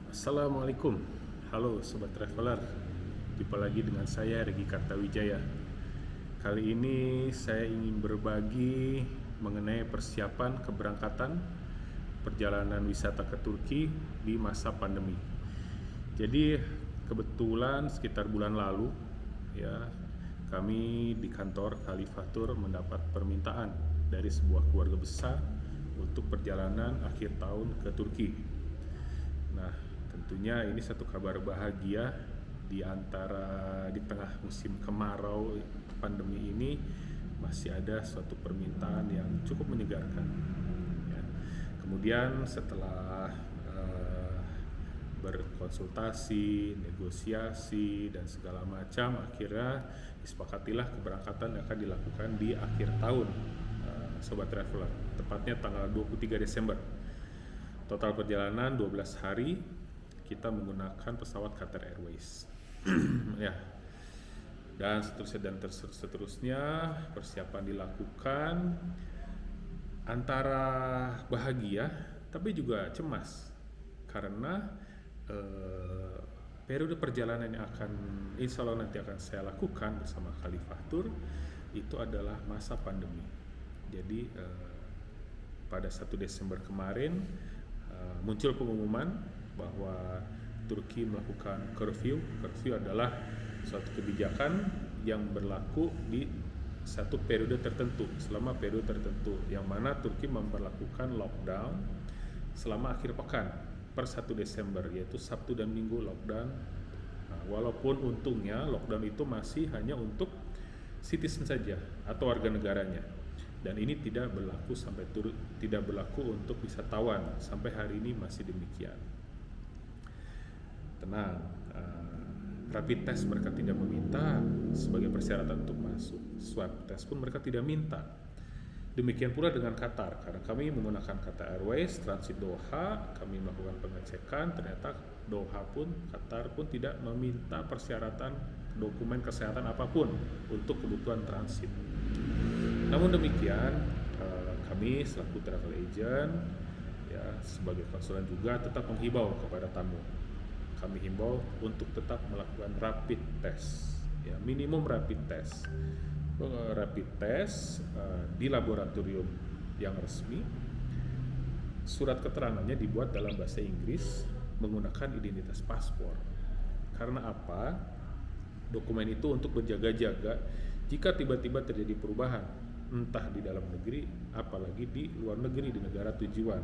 Assalamualaikum, halo Sobat Traveler. Jumpa lagi dengan saya Regi Kartawijaya. Kali ini saya ingin berbagi mengenai persiapan keberangkatan perjalanan wisata ke Turki di masa pandemi. Jadi kebetulan sekitar bulan lalu ya, kami di kantor Khalifatur mendapat permintaan dari sebuah keluarga besar untuk perjalanan akhir tahun ke Turki. Nah, tentunya ini satu kabar bahagia di tengah musim kemarau pandemi ini masih ada suatu permintaan yang cukup menyegarkan. Ya. Kemudian setelah berkonsultasi, negosiasi dan segala macam, akhirnya disepakatilah keberangkatan akan dilakukan di akhir tahun, Sobat Traveler, tepatnya tanggal 23 Desember. Total perjalanan 12 hari, kita menggunakan pesawat Qatar Airways. Ya. Dan seterusnya persiapan dilakukan antara bahagia tapi juga cemas karena periode perjalanan yang insya Allah nanti akan saya lakukan bersama Khalifatur itu adalah masa pandemi. Jadi pada 1 Desember kemarin muncul pengumuman bahwa Turki melakukan curfew. Curfew adalah suatu kebijakan yang berlaku di satu periode tertentu, selama periode tertentu, yang mana Turki memperlakukan lockdown selama akhir pekan per 1 Desember, yaitu Sabtu dan Minggu lockdown. Nah, walaupun untungnya lockdown itu masih hanya untuk citizen saja atau warga negaranya, dan ini tidak berlaku untuk wisatawan. Sampai hari ini masih demikian. Tenang, rapid test mereka tidak meminta sebagai persyaratan untuk masuk. Swab test pun mereka tidak minta. Demikian pula dengan Qatar, karena kami menggunakan Qatar Airways transit Doha, kami melakukan pengecekan, ternyata Qatar pun tidak meminta persyaratan dokumen kesehatan apapun untuk kebutuhan transit. Namun demikian, kami selaku travel agent ya, sebagai konsulen juga tetap menghimbau kepada tamu. Kami himbau untuk tetap melakukan rapid test, ya, minimum rapid test. Rapid test di laboratorium yang resmi. Surat keterangannya dibuat dalam bahasa Inggris menggunakan identitas paspor. Karena apa? Dokumen itu untuk berjaga-jaga jika tiba-tiba terjadi perubahan, entah di dalam negeri, apalagi di luar negeri, di negara tujuan.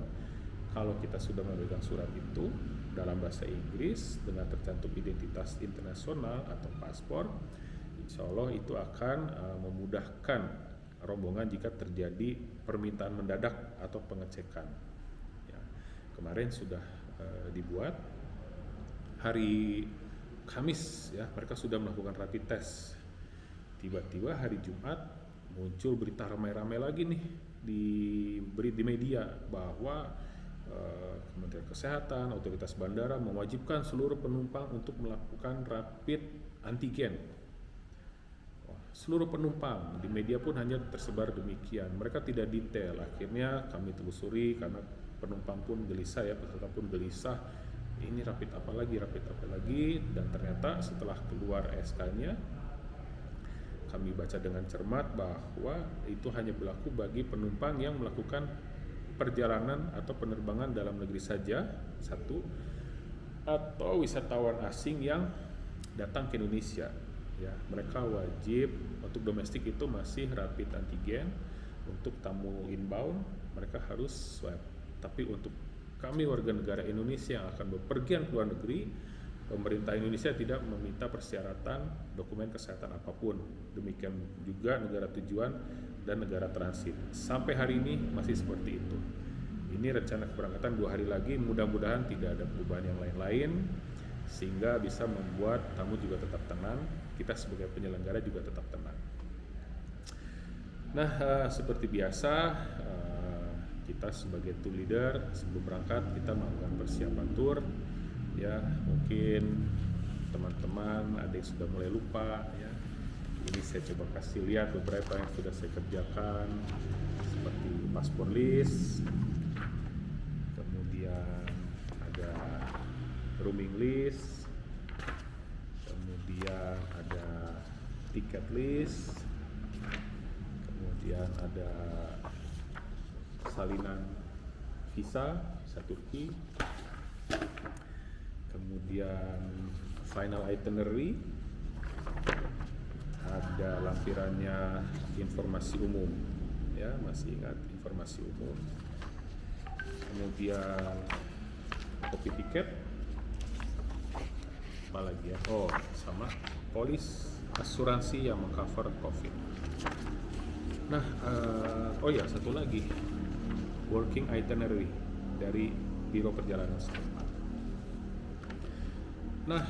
Kalau kita sudah memegang surat itu dalam bahasa Inggris dengan tercantum identitas internasional atau paspor, insya Allah itu akan memudahkan rombongan jika terjadi permintaan mendadak atau pengecekan. Ya, kemarin sudah dibuat hari Kamis, ya, mereka sudah melakukan rapid test. Tiba-tiba hari Jumat muncul berita ramai-ramai lagi nih di media bahwa Kementerian Kesehatan, otoritas bandara mewajibkan seluruh penumpang untuk melakukan rapid antigen. Seluruh penumpang, di media pun hanya tersebar demikian. Mereka tidak detail. Akhirnya kami telusuri karena penumpang pun gelisah, ya, peserta pun gelisah. Ini rapid apa lagi, dan ternyata setelah keluar SK-nya, kami baca dengan cermat bahwa itu hanya berlaku bagi penumpang yang melakukan perjalanan atau penerbangan dalam negeri saja, satu, atau wisatawan asing yang datang ke Indonesia. Ya, mereka wajib. Untuk domestik itu masih rapid antigen. Untuk tamu inbound mereka harus swab. Tapi untuk kami warga negara Indonesia yang akan bepergian ke luar negeri, pemerintah Indonesia tidak meminta persyaratan dokumen kesehatan apapun. Demikian juga negara tujuan dan negara transit. Sampai hari ini masih seperti itu. Ini rencana keberangkatan 2 hari lagi, mudah-mudahan tidak ada perubahan yang lain-lain, sehingga bisa membuat tamu juga tetap tenang, kita sebagai penyelenggara juga tetap tenang. Nah, seperti biasa, kita sebagai tour leader sebelum berangkat kita melakukan persiapan tour. Ya, mungkin teman-teman ada yang sudah mulai lupa, ya. Ini saya coba kasih lihat beberapa yang sudah saya kerjakan, seperti paspor list, kemudian ada rooming list, kemudian ada tiket list, kemudian ada salinan visa Turki, kemudian final itinerary, ada lampirannya informasi umum, ya masih ingat informasi umum, kemudian kopi tiket, apa lagi ya, oh sama polis asuransi yang mengcover COVID. Nah, oh ya satu lagi, working itinerary dari Biro Perjalanan setempat. Nah,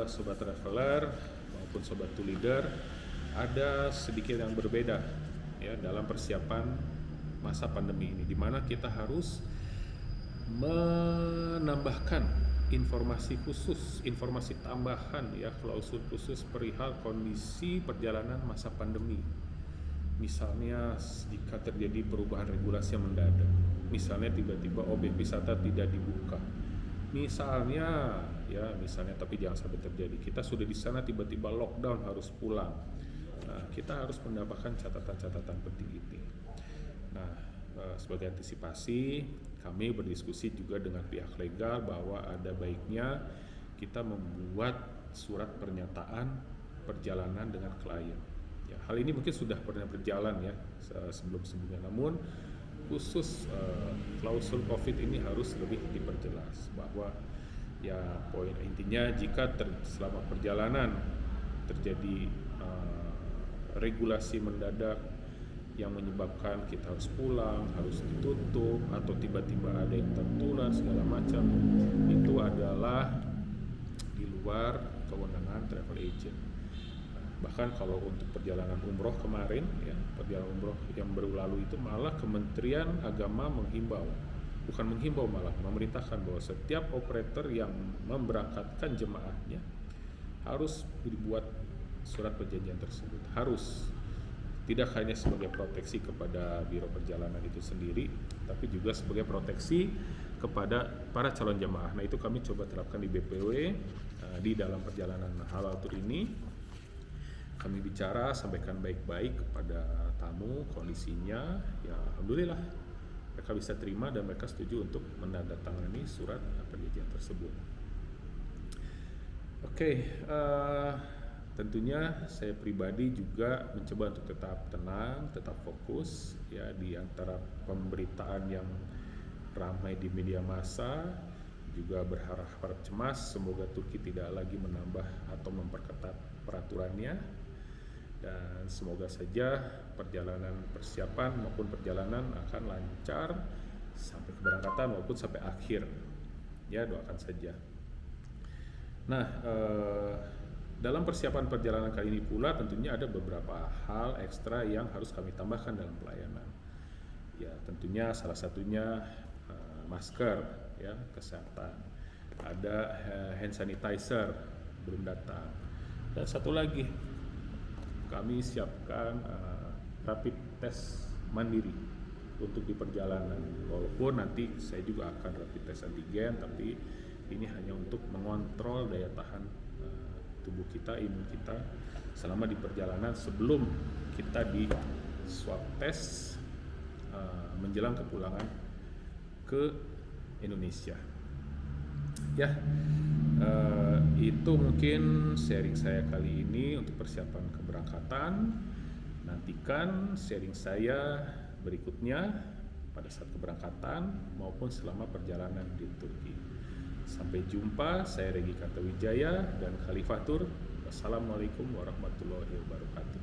sobat traveler maupun sobat tour leader, ada sedikit yang berbeda ya dalam persiapan masa pandemi ini, di mana kita harus menambahkan informasi khusus, informasi tambahan ya, klausul khusus perihal kondisi perjalanan masa pandemi. Misalnya jika terjadi perubahan regulasi yang mendadak, misalnya tiba-tiba objek wisata tidak dibuka, misalnya tapi jangan sampai terjadi kita sudah di sana tiba-tiba lockdown harus pulang. Nah, kita harus mendapatkan catatan-catatan penting ini. Nah, sebagai antisipasi, kami berdiskusi juga dengan pihak legal bahwa ada baiknya kita membuat surat pernyataan perjalanan dengan klien. Ya, hal ini mungkin sudah pernah berjalan ya sebelum-sebelumnya, namun khusus klausul COVID ini harus lebih diperjelas bahwa ya poin intinya jika selama perjalanan terjadi regulasi mendadak yang menyebabkan kita harus pulang, harus ditutup, atau tiba-tiba ada yang tertular segala macam, itu adalah di luar kewenangan travel agent. Bahkan kalau untuk perjalanan umroh kemarin ya, perjalanan umroh yang baru lalu itu malah Kementerian Agama malah memerintahkan bahwa setiap operator yang memberangkatkan jemaahnya harus dibuat surat perjanjian tersebut, harus, tidak hanya sebagai proteksi kepada Biro Perjalanan itu sendiri, tapi juga sebagai proteksi kepada para calon jemaah. Nah, itu kami coba terapkan di BPW di dalam perjalanan halal tour ini. Kami bicara, sampaikan baik-baik kepada tamu kondisinya, ya alhamdulillah mereka bisa terima dan mereka setuju untuk menandatangani surat perjanjian tersebut. Oke, tentunya saya pribadi juga mencoba untuk tetap tenang, tetap fokus ya di antara pemberitaan yang ramai di media massa, juga berharap cemas semoga Turki tidak lagi menambah atau memperketat peraturannya. Dan semoga saja persiapan maupun perjalanan akan lancar sampai keberangkatan maupun sampai akhir. Ya, doakan saja. Nah, dalam persiapan perjalanan kali ini pula tentunya ada beberapa hal ekstra yang harus kami tambahkan dalam pelayanan. Ya, tentunya salah satunya masker ya, kesehatan. Ada hand sanitizer belum datang. Dan satu lagi, kami siapkan rapid test mandiri untuk di perjalanan. Walaupun nanti saya juga akan rapid test antigen, tapi ini hanya untuk mengontrol daya tahan tubuh kita, imun kita selama di perjalanan sebelum kita di swab test menjelang kepulangan ke Indonesia. Ya, itu mungkin sharing saya kali ini untuk persiapan keberangkatan. Nantikan sharing saya berikutnya pada saat keberangkatan maupun selama perjalanan di Turki. Sampai jumpa, saya Regi Kartawijaya dan Khalifatur. Wassalamualaikum warahmatullahi wabarakatuh.